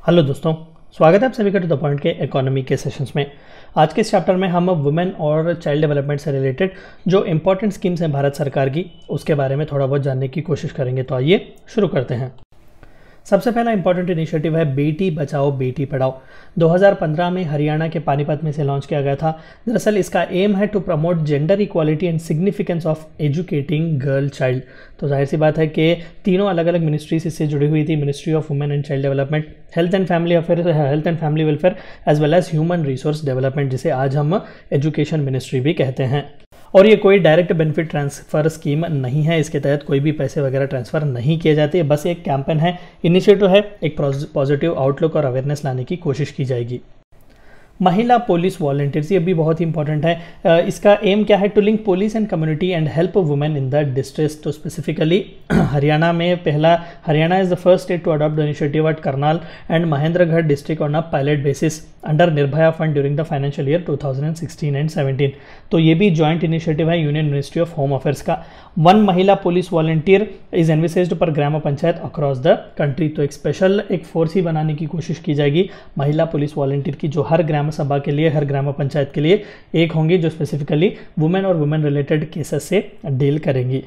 Hello दोस्तों, स्वागत है आप सभी का टू द पॉइंट के इकोनॉमी के सेशंस में। आज के इस चैप्टर में हम वुमेन और चाइल्ड डेवलपमेंट से रिलेटेड जो इंपॉर्टेंट स्कीम्स हैं भारत सरकार की, उसके बारे में थोड़ा बहुत जानने की कोशिश करेंगे। तो आइए शुरू करते हैं। सबसे पहला इंपॉर्टेंट इनिशिएटिव है बेटी बचाओ बेटी पढ़ाओ। 2015 में हरियाणा के पानीपत में से लॉन्च किया गया था। दरअसल इसका एम है to promote gender equality and significance of educating girl child. तो जाहिर सी बात है कि तीनों अलग अलग मिनिस्ट्रीज इससे जुड़ी हुई थी। Ministry of women and child development, health and family affair, health and family welfare, as well as human resource development, जिसे आज हम एजुकेशन मिनिस्ट्री भी कहते हैं। और ये कोई डायरेक्ट बेनिफिट ट्रांसफ़र स्कीम नहीं है, इसके तहत कोई भी पैसे वगैरह ट्रांसफ़र नहीं किए जाते। बस एक कैंपेन है, इनिशिएटिव है, एक पॉजिटिव आउटलुक और अवेयरनेस लाने की कोशिश की जाएगी। महिला पुलिस वॉलंटियर्स, ये भी बहुत ही इंपॉर्टेंट है। इसका एम क्या है? To link police and community and help women in the distress. तो specifically Haryana is the first state to adopt the initiative at Karnal and Mahendragarh district on a pilot basis under Nirbhaya fund during the financial year 2016 and 17। तो ये भी joint initiative है union ministry of home affairs का। 1 Mahila police volunteer is envisaged per gram panchayat across the country. तो एक special एक force ही बनाने की कोशिश की जाएगी महिला पुलिस वॉलंटियर की, जो हर ग्राम सभा के लिए, हर ग्राम पंचायत के लिए एक होंगी, जो स्पेसिफिकली वुमेन और वुमेन रिलेटेड केसेस से डील करेंगी।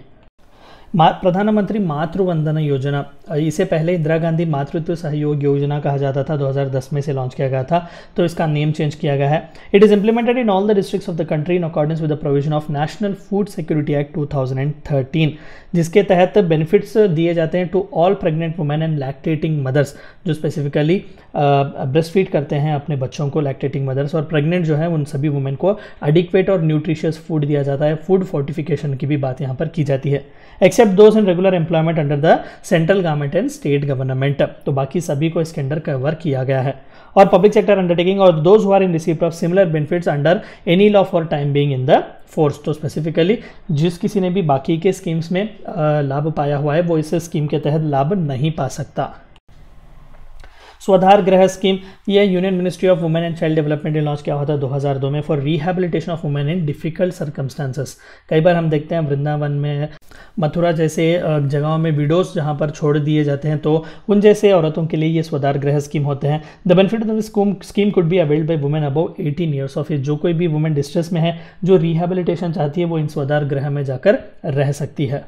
प्रधानमंत्री मातृ वंदना योजना, इसे पहले इंदिरा गांधी मातृत्व सहयोग योजना कहा जाता था, 2010 में से लॉन्च किया गया था। तो इसका नेम चेंज किया गया है। It is implemented in all the districts of the country in accordance with the provision of national food security act 2013, जिसके तहत बेनिफिट्स दिए जाते हैं to all pregnant women and lactating mothers, जो स्पेसिफिकली ब्रेस्ट फीड करते हैं अपने बच्चों को, लैक्टेटिंग मदर्स और प्रेग्नेंट जो है उन सभी वुमेन को एडिक्वेट और न्यूट्रिशियस फूड दिया जाता है। फूड फोर्टिफिकेशन की भी बात यहाँ पर की जाती है। Except those in regular employment under the central government and state government. तो बाकी सभी को इसके अंडर कवर किया गया है। और पब्लिक सेक्टर अंडरटेकिंग और those who are in receipt of similar benefits under any law for time being in the force. तो स्पेसिफिकली जिस किसी ने भी बाकी के स्कीम्स में लाभ पाया हुआ है, वो इस स्कीम के तहत लाभ नहीं पा सकता। स्वाधार गृह स्कीम, ये union ministry of women and child development ने लॉन्च किया हुआ था 2002 में for rehabilitation of women in difficult circumstances. कई बार हम देखते हैं वृंदावन में, मथुरा जैसे जगहों में विडोज जहां पर छोड़ दिए जाते हैं, तो उन जैसे औरतों के लिए ये स्वाधार गृह स्कीम होते हैं। The benefit of this scheme could be availed by women above 18 years of age. जो कोई भी वुमेन डिस्ट्रेस में है, जो रिहैबिलिटेशन चाहती है, वो इन स्वाधार गृह में जाकर रह सकती है।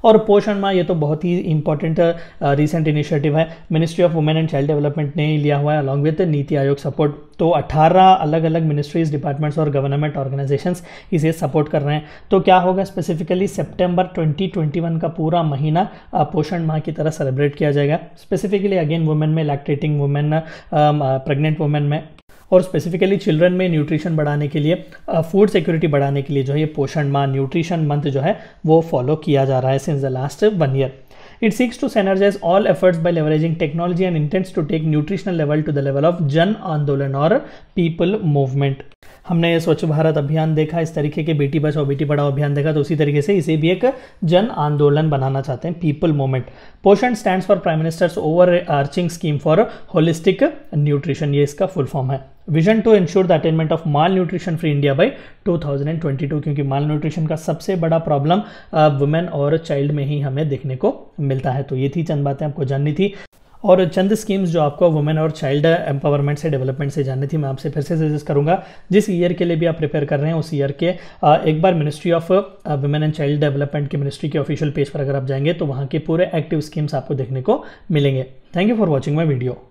और पोषण माह, ये तो बहुत ही इंपॉर्टेंट रिसेंट इनिशिएटिव है। Ministry of women and child development ने लिया हुआ है along with NITI Aayog support. तो 18 अलग अलग मिनिस्ट्रीज, डिपार्टमेंट्स और गवर्नमेंट ऑर्गेनाइजेशंस इसे सपोर्ट कर रहे हैं। तो क्या होगा, स्पेसिफिकली सितंबर 2021 का पूरा महीना पोषण माह की तरह सेलिब्रेट किया जाएगा। स्पेसिफिकली अगेन वुमेन में, लैक्टेटिंग वुमेन, प्रेग्नेंट वुमेन में और स्पेसिफिकली चिल्ड्रन में न्यूट्रिशन बढ़ाने के लिए, फूड सिक्योरिटी बढ़ाने के लिए जो है ये पोषण माह, न्यूट्रिशन मंथ जो है वो फॉलो किया जा रहा है since the last 1 year. It seeks to synergize all efforts by leveraging technology and intends to take nutritional level to the level of जन आंदोलन और people movement। हमने ये स्वच्छ भारत अभियान देखा, इस तरीके के बेटी बचाओ बेटी पढ़ाओ अभियान देखा, तो उसी तरीके से इसे भी एक जन आंदोलन बनाना चाहते हैं, people movement. Poshan stands for prime minister's overarching scheme for holistic nutrition, ये इसका फुल फॉर्म है। Vision to ensure the attainment of malnutrition free India by 2022, क्योंकि माल न्यूट्रिशन का सबसे बड़ा प्रॉब्लम वुमेन और चाइल्ड में ही हमें देखने को मिलता है। तो ये थी चंद बातें आपको जाननी थी, और चंद स्कीम्स जो आपको वुमेन और चाइल्ड एम्पावरमेंट से, डेवलपमेंट से जाननी थी, मैं आपसे फिर से सजेस्ट करूंगा जिस ईयर के लिए भी आप प्रिपेयर कर रहे हैं उस ईयर के एक बार ministry of women and child development के मिनिस्ट्री के ऑफिशियल पेज पर अगर आप जाएंगे तो वहाँ के पूरे एक्टिव स्कीम्स आपको देखने को मिलेंगे। Thank you for watching my video.